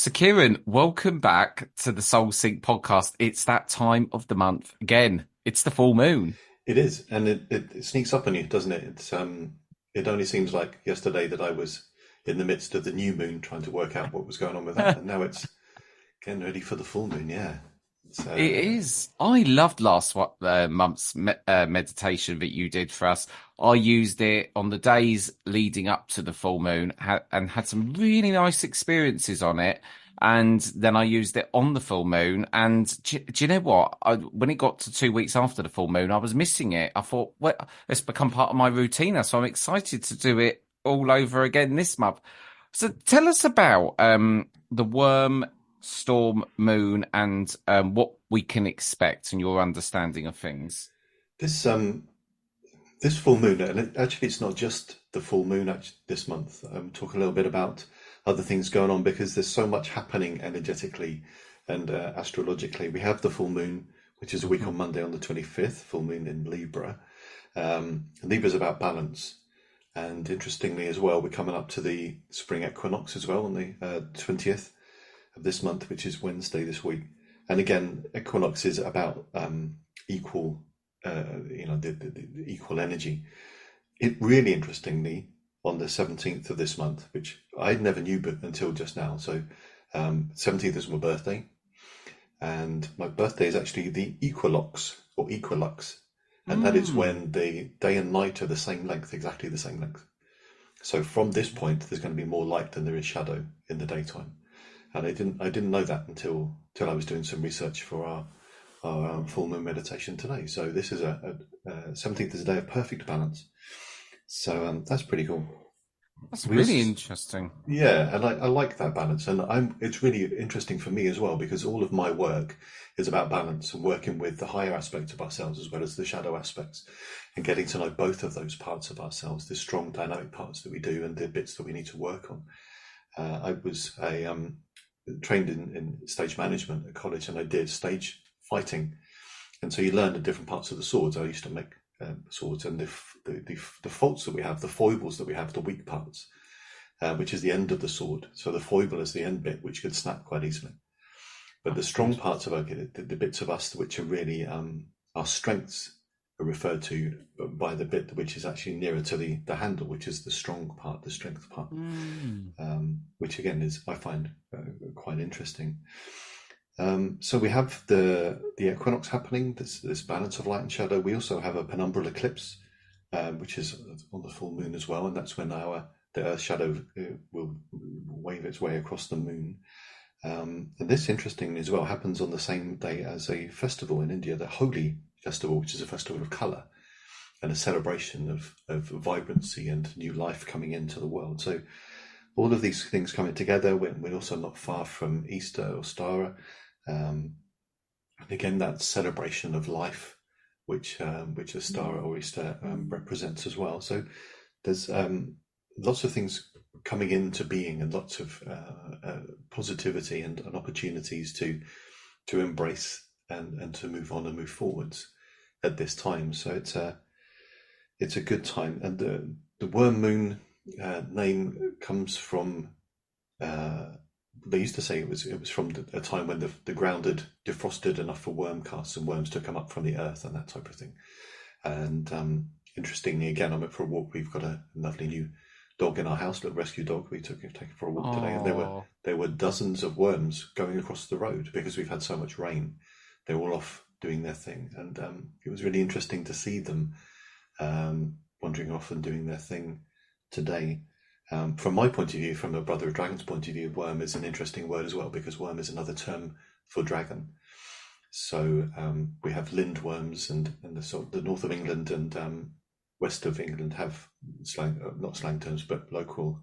So, Kieran, welcome back to the Soul Sync podcast. It's that time of the month again. It's the full moon. It is, and it sneaks up on you, doesn't it? It only seems like yesterday that I was in the midst of the new moon trying to work out what was going on with that, It and now it's getting ready for the full moon. Yeah, it's is. I loved last month's meditation that you did for us. I used it on the days leading up to the full moon and had some really nice experiences on it. And then I used it on the full moon. And do you know what? When it got to 2 weeks after the full moon, I was missing it. I thought, well, it's become part of my routine now. So I'm excited to do it all over again this month. So tell us about the worm, storm, moon, and what we can expect and your understanding of things. this this full moon, and actually, it's not just the full moon this month. Talk a little bit about other things going on because there's so much happening energetically and astrologically. We have the full moon, which is a week Mhm. on Monday on the 25th, full moon in Libra. Libra is about balance. And interestingly, as well, we're coming up to the spring equinox as well on the 20th of this month, which is Wednesday this week. And again, equinox is about equal, the equal energy. It really interestingly on the 17th of this month, which I never knew but until just now. So 17th is my birthday, and my birthday is actually the equinox or equilux, and that is Mm. when the day and night are the same length, exactly the same length. So from this point, there's going to be more light than there is shadow in the daytime, and I didn't know that until I was doing some research for our full moon meditation today. So this is a 17th is a day of perfect balance. So that's pretty cool. That's We really also, interesting. yeah, and I like that balance, and it's really interesting for me as well because all of my work is about balance and working with the higher aspects of ourselves as well as the shadow aspects, and getting to know both of those parts of ourselves, the strong dynamic parts that we do and the bits that we need to work on. I was trained in stage management at college, and I did stage fighting, and so you learn the different parts of the swords. I used to make swords, and the faults that we have, the foibles that we have, the weak parts, which is the end of the sword. So the foible is the end bit, which could snap quite easily. But the That's strong interesting. parts of the bits of us which are really our strengths, are referred to by the bit which is actually nearer to the handle, which is the strong part, the strength part, Mm. which again is I find quite interesting. So we have the equinox happening, this balance of light and shadow. We also have a penumbral eclipse, which is on the full moon as well, and that's when the Earth shadow will wave its way across the moon. And this, interestingly as well, happens on the same day as a festival in India, the Holi festival, which is a festival of color and a celebration of vibrancy and new life coming into the world. So all of these things coming together. We're also not far from Easter or Stara. And again, that celebration of life, which a star or Easter represents as well. So there's lots of things coming into being, and lots of positivity and opportunities to embrace and to move on and move forwards at this time. So it's a good time, and the worm moon name comes from. They used to say it was from a time when the ground had defrosted enough for worm casts and worms to come up from the earth and that type of thing. And interestingly, again, I went for a walk. We've got a lovely new dog in our house, little rescue dog. We took it for a walk today, and there were Oh, there were dozens of worms going across the road because we've had so much rain. They were all off doing their thing, and it was really interesting to see them wandering off and doing their thing today. From my point of view, from a Brother of Dragon's point of view, worm is an interesting word as well because worm is another term for dragon. So we have lindworms, and the north of England and west of England have slang, not slang terms, but local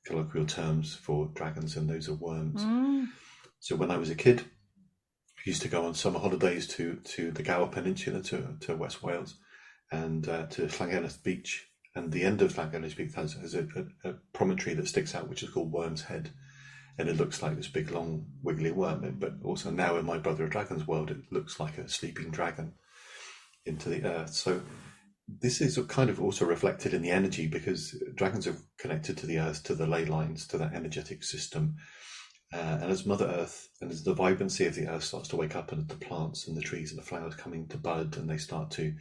colloquial terms for dragons, and those are worms. mm. So when I was a kid, I used to go on summer holidays to the Gower Peninsula, to West Wales, and to Llangennith Beach. And the end of Llangennith Beach has a promontory that sticks out, which is called Worm's Head. And it looks like this big, long, wiggly worm. But also now in my Brother of Dragons world, it looks like a sleeping dragon into the earth. So this is kind of also reflected in the energy because dragons are connected to the earth, to the ley lines, to that energetic system. And as Mother Earth and as the vibrancy of the earth starts to wake up, and the plants and the trees and the flowers coming to bud, and they start to,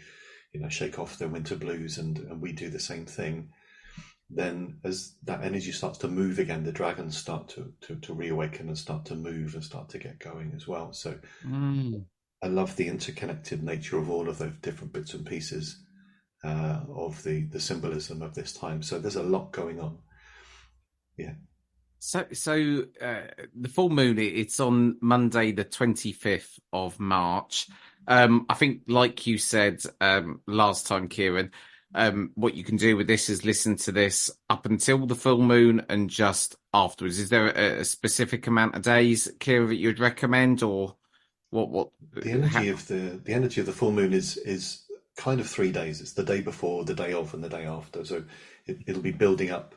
shake off their winter blues, and we do the same thing, then as that energy starts to move again, the dragons start to reawaken and start to move and start to get going as well. So Mm. I love the interconnected nature of all of those different bits and pieces of the symbolism of this time. So there's a lot going on. Yeah. So the full moon, it's on Monday, the 25th of March. I think, like you said last time, Kieron, what you can do with this is listen to this up until the full moon and just afterwards. Is there a specific amount of days, Kieron, that you'd recommend, or what? The How, energy of the full moon is kind of 3 days. It's the day before, the day of, and the day after. So it'll be building up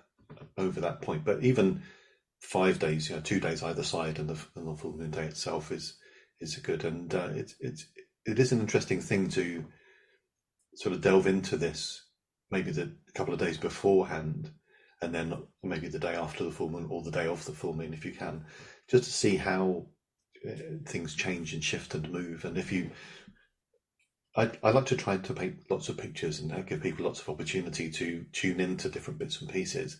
over that point. But even 5 days, 2 days either side, and the full moon day itself is good. And it is an interesting thing to sort of delve into this, maybe the couple of days beforehand, and then maybe the day after the full moon or the day of the full moon, if you can, just to see how things change and shift and move. And if you, I like to try to paint lots of pictures and give people lots of opportunity to tune into different bits and pieces.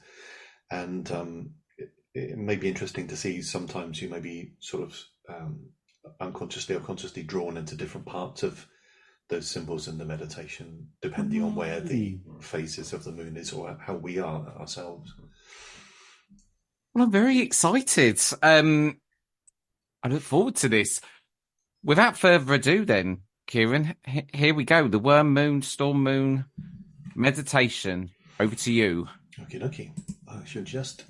And it may be interesting to see sometimes you may be sort of unconsciously or consciously drawn into different parts of those symbols in the meditation, depending on where the phases of the moon is or how we are ourselves. well, I'm very excited. I look forward to this. Without further ado, then, Kieron, here we go. The worm moon, storm moon meditation. Over to you. Okie dokie. I should just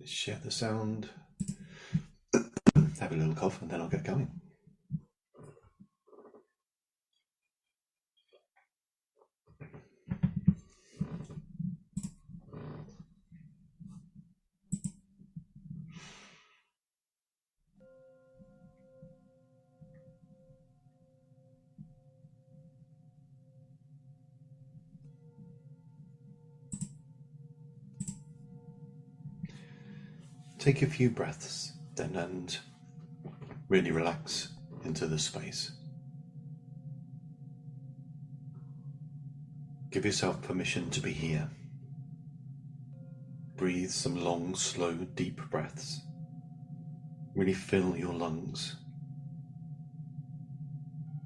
share the sound, have a little cough, and then I'll get going. Take a few breaths then and really relax into the space. Give yourself permission to be here. Breathe some long, slow, deep breaths. Really fill your lungs.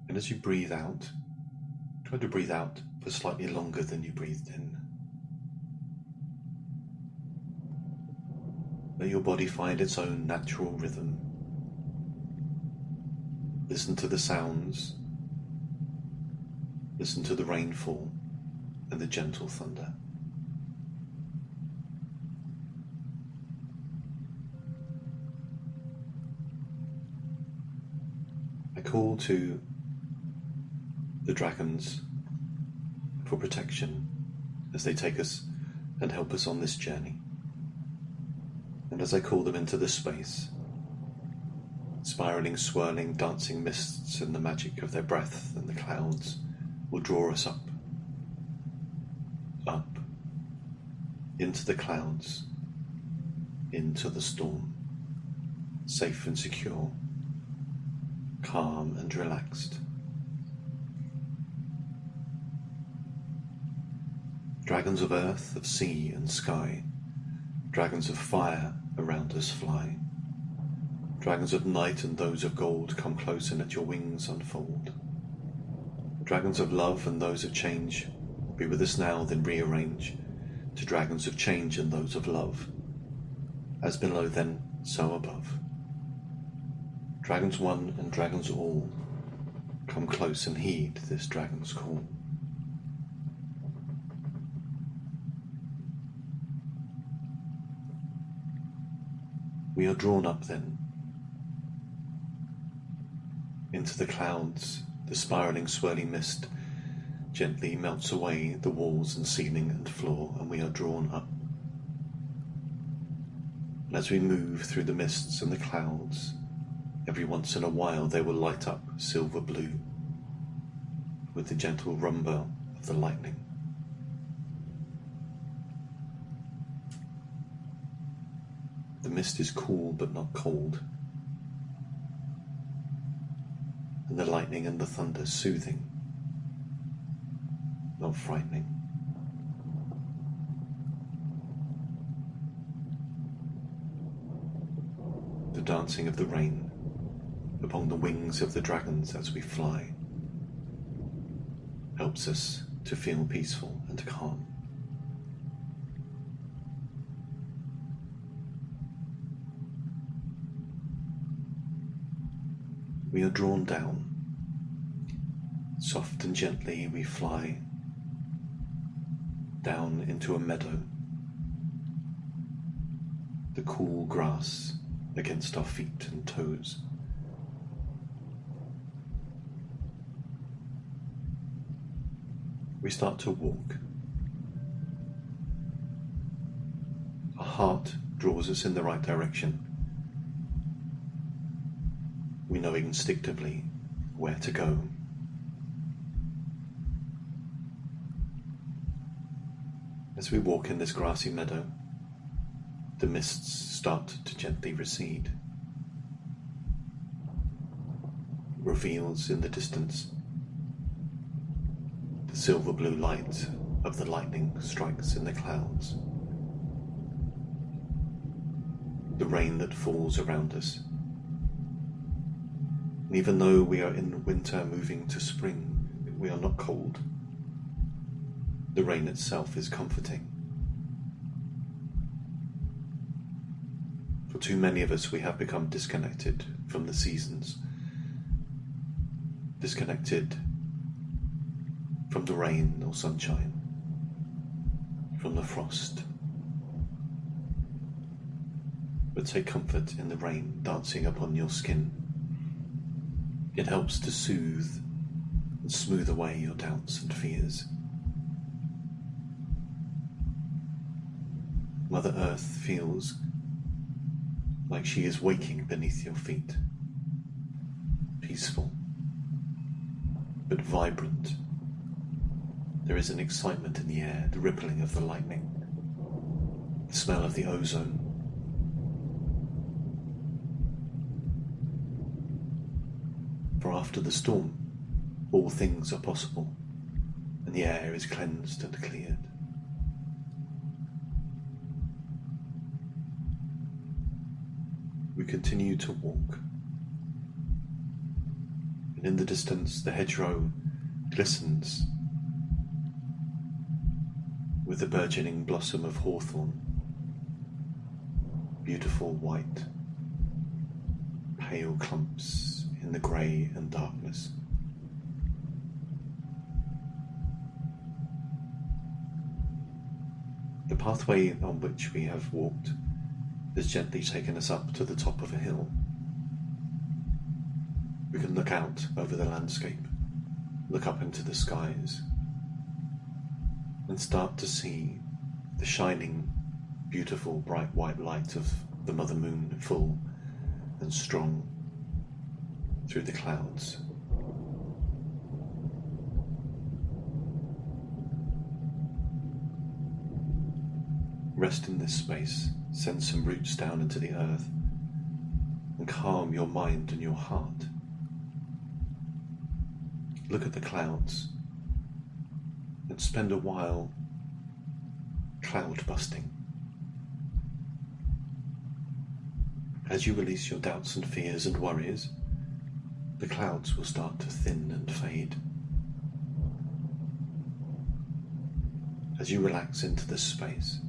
And as you breathe out, try to breathe out for slightly longer than you breathed in. Let your body find its own natural rhythm. Listen to the sounds. Listen to the rainfall and the gentle thunder. I call to the dragons for protection as they take us and help us on this journey. And as I call them into this space, spiraling, swirling, dancing mists and the magic of their breath and the clouds will draw us up, up, into the clouds, into the storm, safe and secure, calm and relaxed. Dragons of earth, of sea and sky, dragons of fire around us fly. Dragons of night and those of gold, come close and let your wings unfold. Dragons of love and those of change, be with us now, then rearrange to dragons of change and those of love. As below then, so above. Dragons one and dragons all, come close and heed this dragon's call. We are drawn up then into the clouds. The spiraling, swirling mist gently melts away the walls and ceiling and floor, and we are drawn up. And as we move through the mists and the clouds, every once in a while they will light up silver blue with the gentle rumble of the lightning. The mist is cool but not cold, and the lightning and the thunder soothing, not frightening. The dancing of the rain upon the wings of the dragons as we fly helps us to feel peaceful and calm. We are drawn down. Soft and gently we fly down into a meadow. The cool grass against our feet and toes. We start to walk. Our heart draws us in the right direction. We know instinctively where to go. As we walk in this grassy meadow, the mists start to gently recede. Reveals in the distance the silver blue light of the lightning strikes in the clouds. The rain that falls around us. And even though we are in winter moving to spring, we are not cold. The rain itself is comforting. For too many of us, we have become disconnected from the seasons, disconnected from the rain or sunshine, from the frost. But take comfort in the rain dancing upon your skin. It helps to soothe and smooth away your doubts and fears. Mother Earth feels like she is waking beneath your feet, peaceful, but vibrant. There is an excitement in the air, the rippling of the lightning, the smell of the ozone. For after the storm, all things are possible, and the air is cleansed and cleared. We continue to walk, and in the distance the hedgerow glistens with the burgeoning blossom of hawthorn, beautiful white, pale clumps in the grey and darkness. The pathway on which we have walked has gently taken us up to the top of a hill. We can look out over the landscape, look up into the skies, and start to see the shining, beautiful, bright white light of the Mother Moon full and strong through the clouds. Rest in this space, send some roots down into the earth, and calm your mind and your heart. Look at the clouds and spend a while cloud busting. As you release your doubts and fears and worries, the clouds will start to thin and fade. As you relax into this space,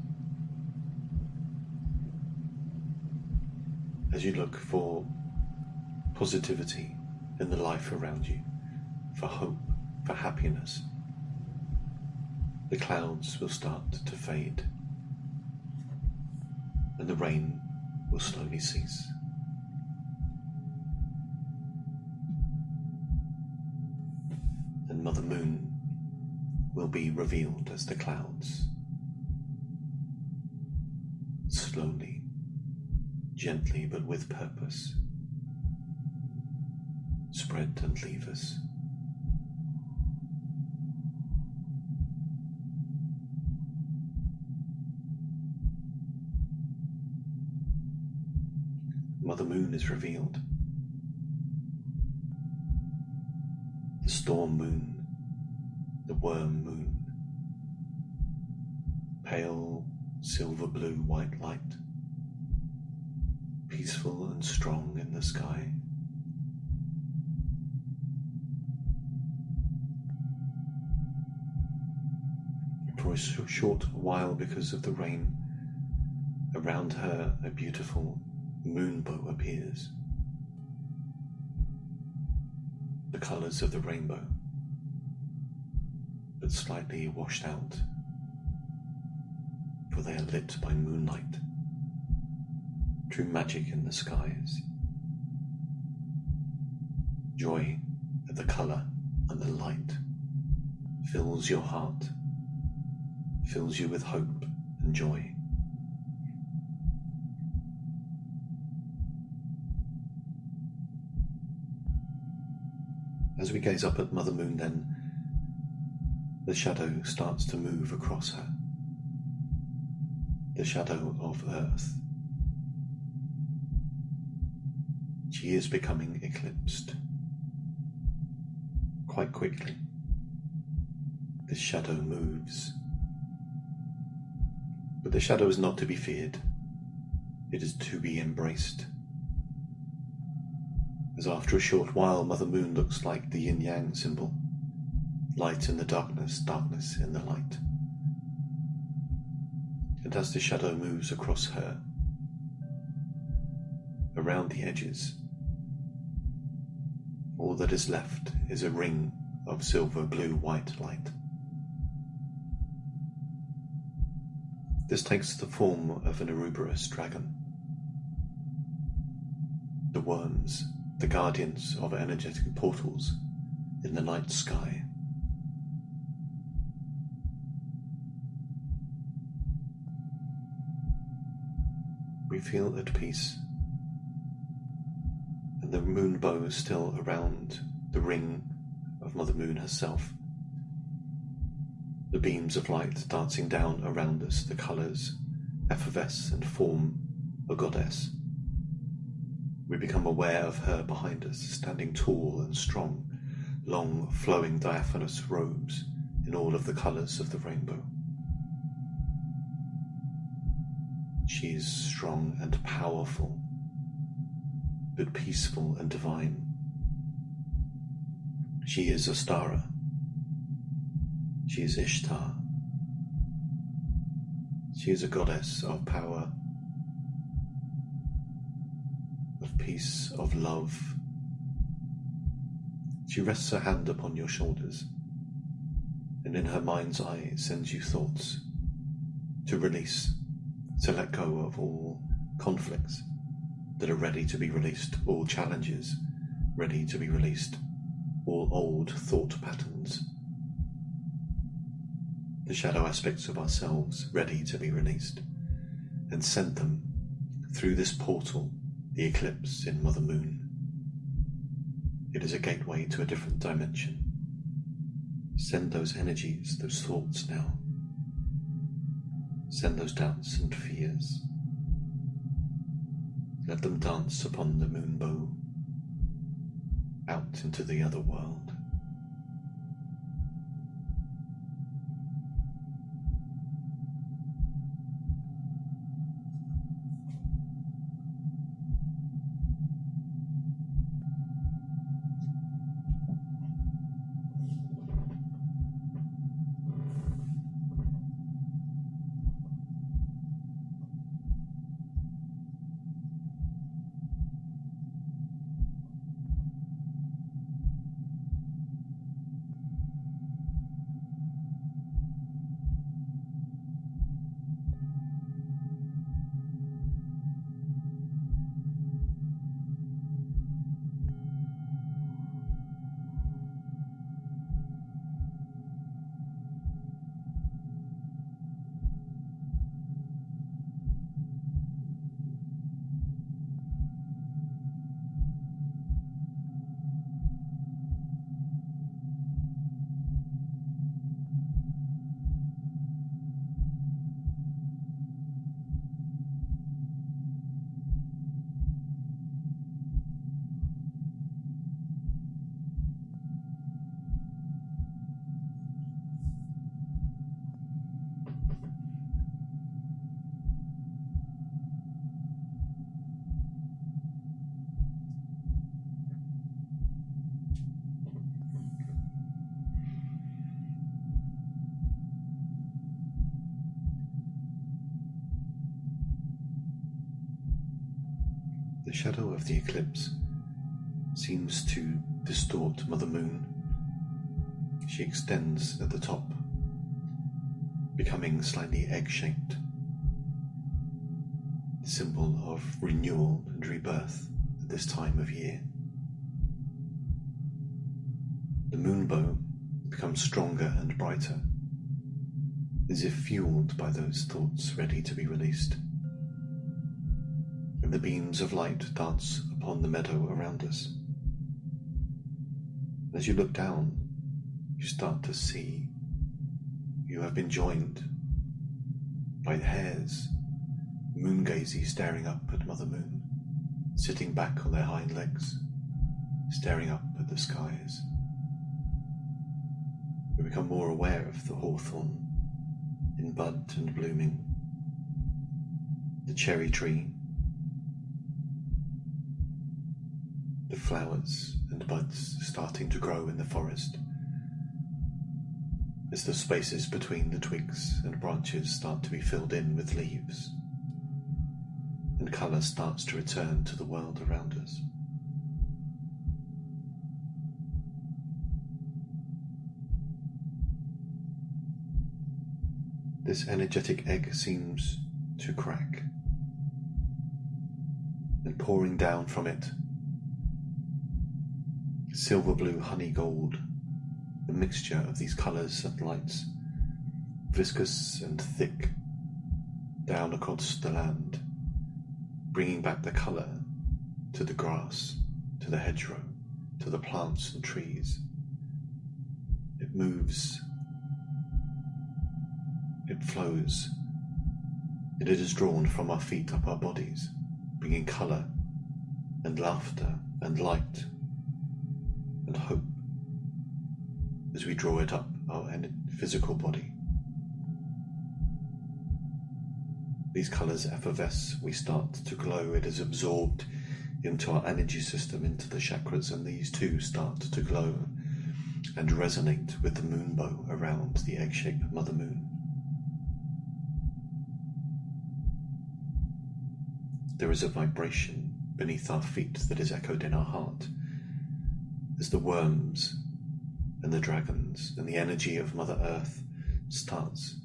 as you look for positivity in the life around you, for hope, for happiness, the clouds will start to fade and the rain will slowly cease. And Mother Moon will be revealed as the clouds slowly, gently but with purpose, spread and leave us. Mother Moon is revealed. The storm moon, the worm moon, pale silver blue white light, peaceful and strong in the sky. For a short while, because of the rain, around her a beautiful moonbow appears. The colours of the rainbow, but slightly washed out, for they are lit by moonlight, true magic in the skies. Joy at the colour and the light fills your heart, fills you with hope and joy. As we gaze up at Mother Moon, then, the shadow starts to move across her. The shadow of Earth. She is becoming eclipsed. Quite quickly, this shadow moves. But the shadow is not to be feared. It is to be embraced. As after a short while, Mother Moon looks like the yin-yang symbol. Light in the darkness, darkness in the light. And as the shadow moves across her, around the edges, all that is left is a ring of silver blue white light. This takes the form of an Ouroboros dragon. The worms, the guardians of energetic portals in the night sky. We feel at peace, and the moon bow is still around the ring of Mother Moon herself. The beams of light dancing down around us, the colours effervesce and form a goddess. We become aware of her behind us, standing tall and strong, long, flowing, diaphanous robes in all of the colours of the rainbow. She is strong and powerful, but peaceful and divine. She is Ostara. She is Ishtar. She is a goddess of power, of peace, of love. She rests her hand upon your shoulders, and in her mind's eye sends you thoughts to release, to let go of all conflicts that are ready to be released, all challenges ready to be released, all old thought patterns, the shadow aspects of ourselves ready to be released, and send them through this portal, the eclipse in Mother Moon. It is a gateway to a different dimension. Send those energies, those thoughts now. Send those doubts and fears. Let them dance upon the moon bow, out into the other world. The shadow of the eclipse seems to distort Mother Moon. She extends at the top, becoming slightly egg-shaped, a symbol of renewal and rebirth at this time of year. The moonbow becomes stronger and brighter, as if fueled by those thoughts ready to be released. And the beams of light dance upon the meadow around us. As you look down, you start to see you have been joined by the hares, moon-gazy, staring up at Mother Moon, sitting back on their hind legs, staring up at the skies. We become more aware of the hawthorn in bud and blooming, the cherry tree, the flowers and buds starting to grow in the forest, as the spaces between the twigs and branches start to be filled in with leaves, and colour starts to return to the world around us. This energetic egg seems to crack, and pouring down from it, silver blue, honey gold, a mixture of these colours and lights, viscous and thick, down across the land, bringing back the colour to the grass, to the hedgerow, to the plants and trees. It moves, it flows, and it is drawn from our feet up our bodies, bringing colour and laughter and light and hope as we draw it up our physical body. These colours effervesce, we start to glow, it is absorbed into our energy system, into the chakras, and these too start to glow and resonate with the moonbow around the egg-shaped Mother Moon. There is a vibration beneath our feet that is echoed in our heart as the worms and the dragons and the energy of Mother Earth starts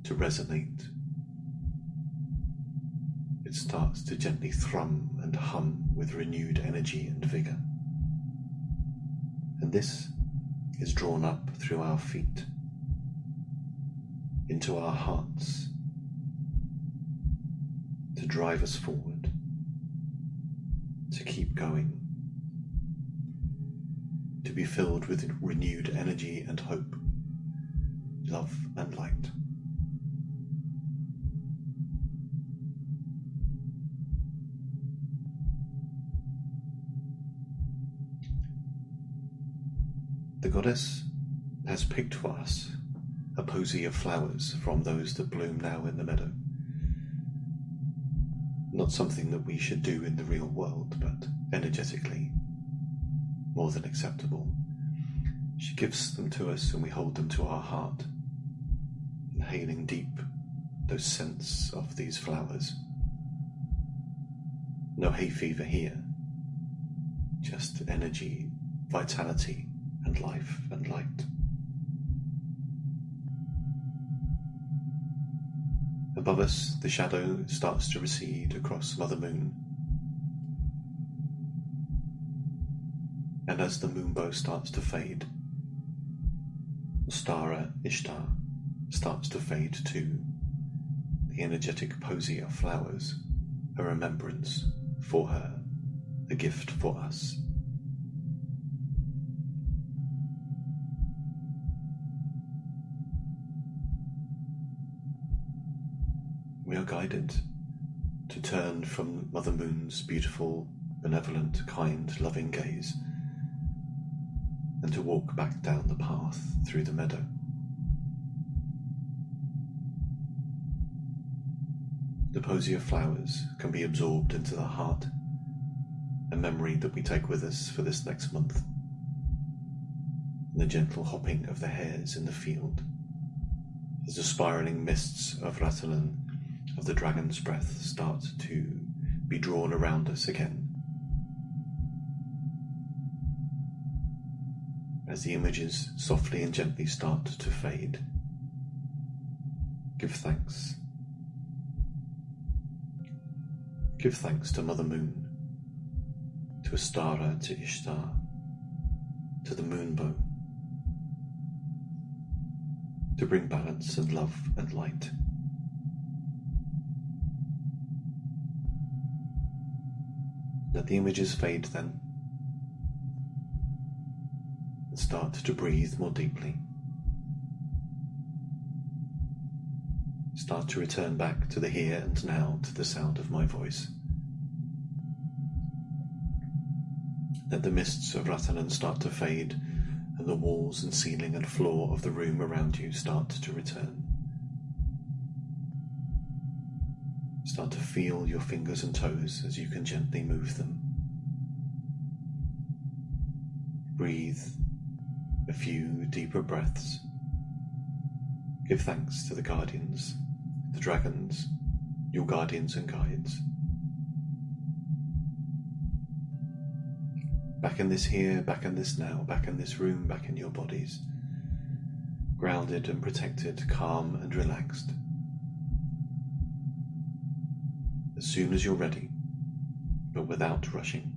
to resonate. It starts to gently thrum and hum with renewed energy and vigour. And this is drawn up through our feet, into our hearts, to drive us forward, to keep going, to be filled with renewed energy and hope, love and light. The goddess has picked for us a posy of flowers from those that bloom now in the meadow. Not something that we should do in the real world, but energetically more than acceptable. She gives them to us and we hold them to our heart, inhaling deep those scents of these flowers. No hay fever here, just energy, vitality, and life and light. Above us, the shadow starts to recede across Mother Moon. And as the moonbow starts to fade, Ostara Ishtar starts to fade too, the energetic posy of flowers, a remembrance for her, a gift for us. We are guided to turn from Mother Moon's beautiful, benevolent, kind, loving gaze and to walk back down the path through the meadow. The posy of flowers can be absorbed into the heart, a memory that we take with us for this next month. And the gentle hopping of the hares in the field, as the spiralling mists of Rathalan of the dragon's breath start to be drawn around us again. As the images softly and gently start to fade, give thanks. Give thanks to Mother Moon, to Astara, to Ishtar, to the Moonbow, to bring balance and love and light. Let the images fade then, and start to breathe more deeply. Start to return back to the here and now, to the sound of my voice. Let the mists of Ratanan start to fade, and the walls and ceiling and floor of the room around you start to return. Start to feel your fingers and toes as you can gently move them. Breathe a few deeper breaths. Give thanks to the guardians, the dragons, your guardians and guides. Back in this here, back in this now, back in this room, back in your bodies. Grounded and protected, calm and relaxed. As soon as you're ready, but without rushing,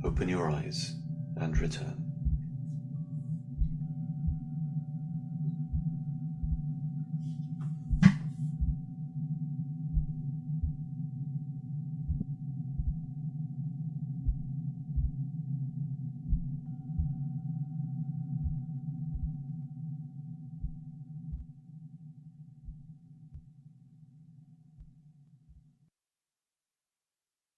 open your eyes and return.